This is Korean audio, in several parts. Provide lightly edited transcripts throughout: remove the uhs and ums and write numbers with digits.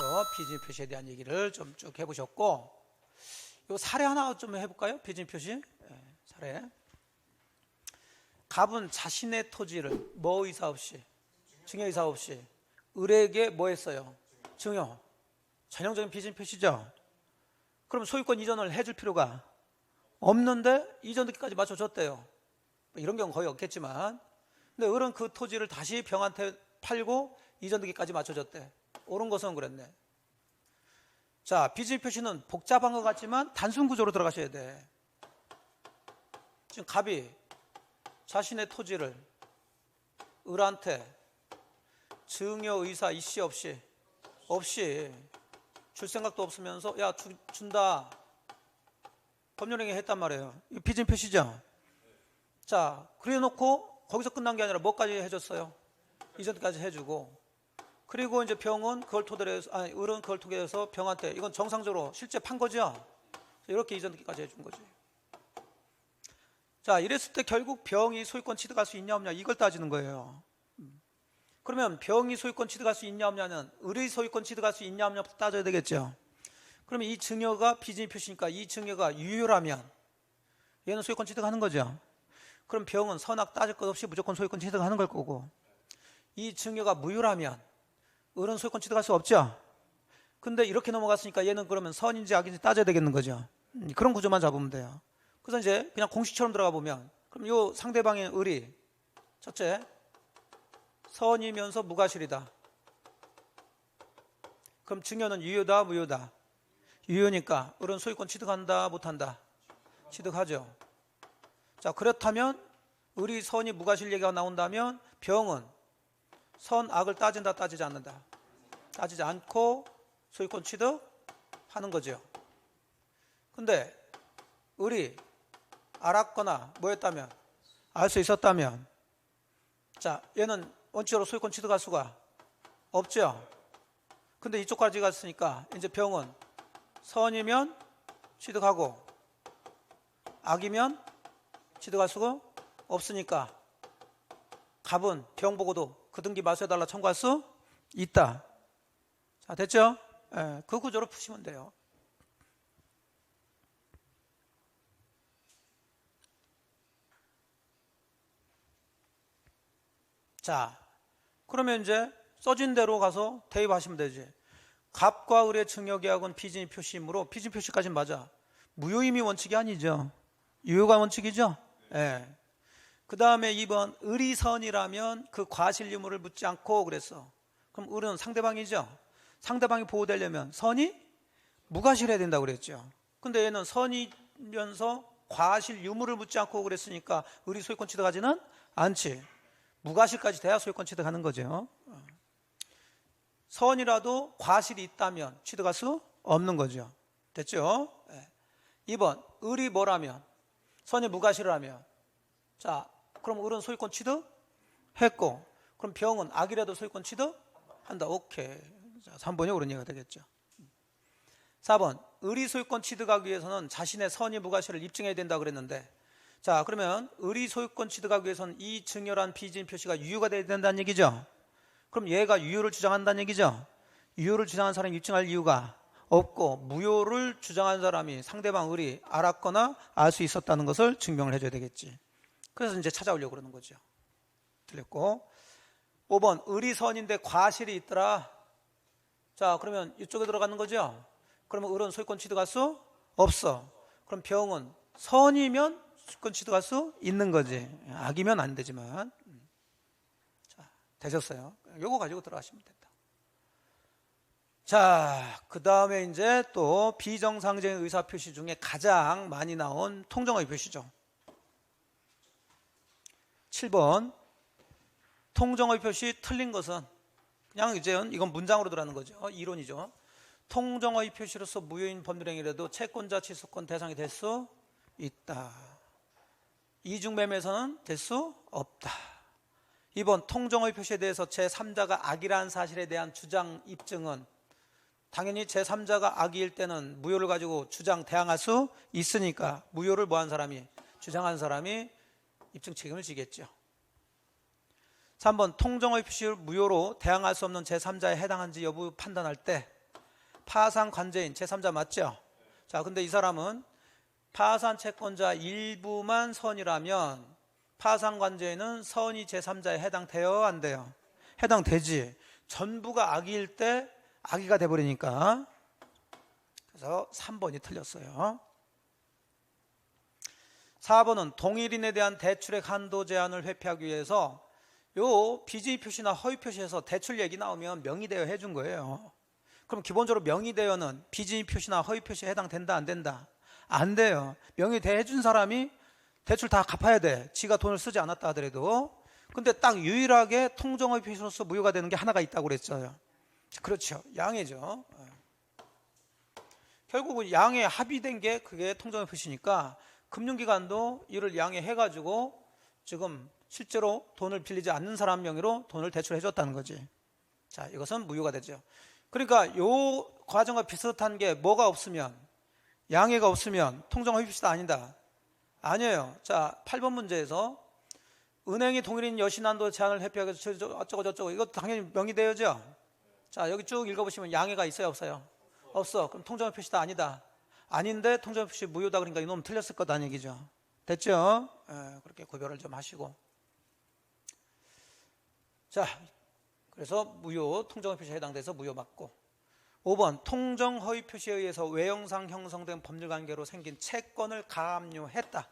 그래서 비즈니 표시에 대한 얘기를 좀 쭉 해보셨고, 요 사례 하나 좀 해볼까요? 비즈니 표시 사례. 갑은 자신의 토지를 뭐 의사 없이, 증여 의사 없이 을에게 뭐 했어요? 증여. 전형적인 비즈니 표시죠. 그럼 소유권 이전을 해줄 필요가 없는데 이전 등기까지 맞춰줬대요. 뭐 이런 경우 거의 없겠지만, 근데 을은 그 토지를 다시 병한테 팔고 이전 등기까지 맞춰줬대. 옳은 것은 그랬네. 자, 비즈니 표시는 복잡한 것 같지만 단순 구조로 들어가셔야 돼. 지금 갑이 자신의 토지를 을한테 증여 의사 이씨 없이 줄 생각도 없으면서 야 준다 법률행위 했단 말이에요. 이거 비즈니 표시죠. 자, 그래 놓고 거기서 끝난 게 아니라 뭐까지 해줬어요? 이전까지 해주고, 그리고 이제 병은 그걸 토대로 해서, 을은 그걸 토대해서 병한테, 이건 정상적으로 실제 판 거죠. 이렇게 이전까지 해준 거지. 자, 이랬을 때 결국 병이 소유권 취득할 수 있냐 없냐 이걸 따지는 거예요. 그러면 병이 소유권 취득할 수 있냐 없냐는 을의 소유권 취득할 수 있냐 없냐부터 따져야 되겠죠. 그러면 이 증여가 비즈니 표시니까 이 증여가 유효라면 얘는 소유권 취득하는 거죠. 그럼 병은 선악 따질 것 없이 무조건 소유권 취득하는 걸 거고, 이 증여가 무효라면 을은 소유권 취득할 수 없죠. 근데 이렇게 넘어갔으니까 얘는 그러면 선인지 악인지 따져야 되겠는 거죠. 그런 구조만 잡으면 돼요. 그래서 이제 그냥 공식처럼 들어가 보면, 그럼 요 상대방의 을이 첫째 선이면서 무과실이다. 그럼 증여는 유효다 무효다? 유효니까 을은 소유권 취득한다 못한다? 취득하죠. 자, 그렇다면 을이 선이 무과실 얘기가 나온다면 병은 선 악을 따진다 따지지 않는다? 따지지 않고 소유권 취득하는 거죠. 근데 을이 알았거나 뭐였다면, 알 수 있었다면, 자, 얘는 원칙으로 소유권 취득할 수가 없죠. 근데 이쪽까지 갔으니까 이제 병은 선이면 취득하고 악이면 취득할 수가 없으니까 갑은 병 보고도 그 등기 마수해달라 청구할 수 있다. 자, 됐죠? 그 구조로 푸시면 돼요. 자, 그러면 이제 써진 대로 가서 대입하시면 되지. 갑과 을의 증여계약은 비즈니 표시이므로, 비즈니 표시까지는 맞아. 무효임이 원칙이 아니죠. 유효가 원칙이죠. 예. 그 다음에 2번 을이 선이라면 그 과실 유무를 묻지 않고 그랬어. 그럼 을은 상대방이죠. 상대방이 보호되려면 선이 무과실해야 된다고 그랬죠. 근데 얘는 선이면서 과실 유무를 묻지 않고 그랬으니까 을이 소유권 취득하지는 않지. 무과실까지 돼야 소유권 취득하는 거죠. 선이라도 과실이 있다면 취득할 수 없는 거죠. 됐죠? 2번 을이 뭐라면, 선이 무과실을 하면, 자, 그럼 을은 소유권 취득했고, 그럼 병은 악이라도 소유권 취득한다. 오케이. 자, 3번이 옳은 얘기가 되겠죠. 4번 을이 소유권 취득하기 위해서는 자신의 선이 무과실을 입증해야 된다 그랬는데, 자, 그러면 을이 소유권 취득하기 위해서는 이 증여란 비즈니 표시가 유효가 돼야 된다는 얘기죠. 그럼 얘가 유효를 주장한다는 얘기죠. 유효를 주장한 사람이 입증할 이유가 없고, 무효를 주장한 사람이 상대방 을이 알았거나 알 수 있었다는 것을 증명을 해줘야 되겠지. 그래서 이제 찾아오려고 그러는 거죠. 틀렸고. 5번 을이 선인데 과실이 있더라. 자, 그러면 이쪽에 들어가는 거죠. 그러면 을은 소유권 취득할 수 없어. 그럼 병은 선이면 소유권 취득할 수 있는 거지. 악이면 안 되지만. 자, 되셨어요. 요거 가지고 들어가시면 된다. 자, 그 다음에 이제 또 비정상적인 의사표시 중에 가장 많이 나온 통정의 표시죠. 7번 통정의 표시 틀린 것은, 그냥 이제 이건 문장으로 들어가는 거죠. 이론이죠. 통정의 표시로서 무효인 법률행위라도 채권자 취소권 대상이 될 수 있다. 이중매매에서는 될 수 없다. 2번 통정의 표시에 대해서 제3자가 악이라는 사실에 대한 주장 입증은, 당연히 제3자가 악일 때는 무효를 가지고 주장 대항할 수 있으니까 무효를 뭐한 사람이, 주장한 사람이 입증 책임을 지겠죠. 3번 통정의 표시를 무효로 대항할 수 없는 제3자에 해당한지 여부 판단할 때 파산 관제인 제3자 맞죠? 자, 근데 이 사람은 파산 채권자 일부만 선이라면 파산 관제인은 선이 제3자에 해당돼요, 안 돼요? 해당되지. 전부가 악의일 때 악의가 돼버리니까. 그래서 3번이 틀렸어요. 4번은 동일인에 대한 대출액 한도 제한을 회피하기 위해서 요 비진입 표시나 허위 표시에서 대출 얘기 나오면 명의대여 해준 거예요. 그럼 기본적으로 명의대여는 비진입 표시나 허위 표시에 해당된다, 안 된다? 안 돼요. 명의대여 해준 사람이 대출 다 갚아야 돼. 지가 돈을 쓰지 않았다 하더라도. 근데 딱 유일하게 통정허위 표시로서 무효가 되는 게 하나가 있다고 그랬어요. 그렇죠. 양해죠. 결국은 양해 합의된 게 그게 통정허위 표시니까 금융기관도 이를 양해해가지고 지금 실제로 돈을 빌리지 않는 사람 명의로 돈을 대출해 줬다는 거지. 자, 이것은 무효가 되죠. 그러니까 이 과정과 비슷한 게 뭐가 없으면, 양해가 없으면 통정허위 표시다 아니다. 아니에요. 자, 8번 문제에서 은행이 동일인 여신한도 제한을 회피하기 위해서 어쩌고 저쩌고, 이것도 당연히 명의대여죠. 자, 여기 쭉 읽어보시면 양해가 있어요, 없어요? 없어. 그럼 통정허위 표시다 아니다. 아닌데 통정허위 표시 무효다 그러니까 이놈은 틀렸을 거다는 얘기죠. 됐죠? 그렇게 구별을 좀 하시고. 자, 그래서 무효, 통정허위 표시에 해당돼서 무효 맞고. 5번, 통정허위 표시에 의해서 외형상 형성된 법률관계로 생긴 채권을 가압류했다.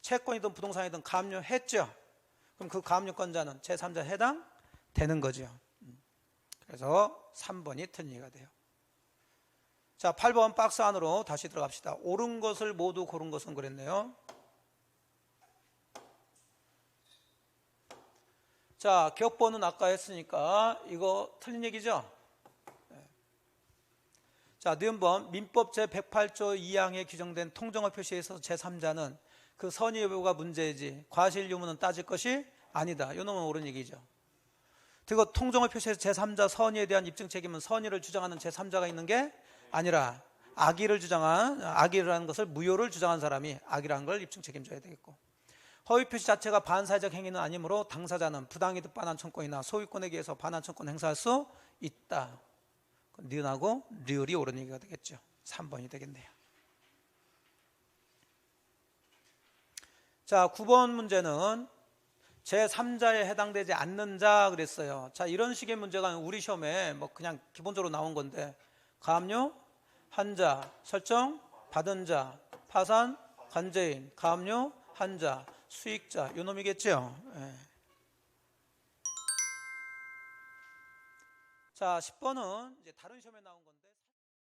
채권이든 부동산이든 가압류했죠. 그럼 그 가압류권자는 제3자에 해당되는 거죠. 그래서 3번이 틀린 얘기가 돼요. 자, 8번 박스 안으로 다시 들어갑시다. 옳은 것을 모두 고른 것은 그랬네요. 자, 격번은 아까 했으니까 이거 틀린 얘기죠? 자, 니은번 민법 제108조 2항에 규정된 통정허위 표시에 있어서 제3자는 그 선의 여부가 문제이지 과실 유무는 따질 것이 아니다. 이 놈은 옳은 얘기죠. 그리고 통정허위 표시에서 제3자 선의에 대한 입증 책임은 선의를 주장하는 제3자가 있는 게 아니라 악의를 주장한, 악의라는 것을 무효를 주장한 사람이 악의라는 걸 입증 책임져야 되겠고, 허위 표시 자체가 반사회적 행위는 아니므로 당사자는 부당이득 반환 청구권이나 소유권에 의해서 반환 청구권 행사할 수 있다. 니은하고 리을이 옳은 얘기가 되겠죠. 3번이 되겠네요. 자, 9번 문제는 제3자에 해당되지 않는 자 그랬어요. 자, 이런 식의 문제가 우리 시험에 뭐 그냥 기본적으로 나온 건데, 가압류, 한자, 설정, 받은 자, 파산, 관제인, 가압류, 한자, 수익자, 요 놈이겠죠. 자, 10번은 이제 다른 시험에 나온 건데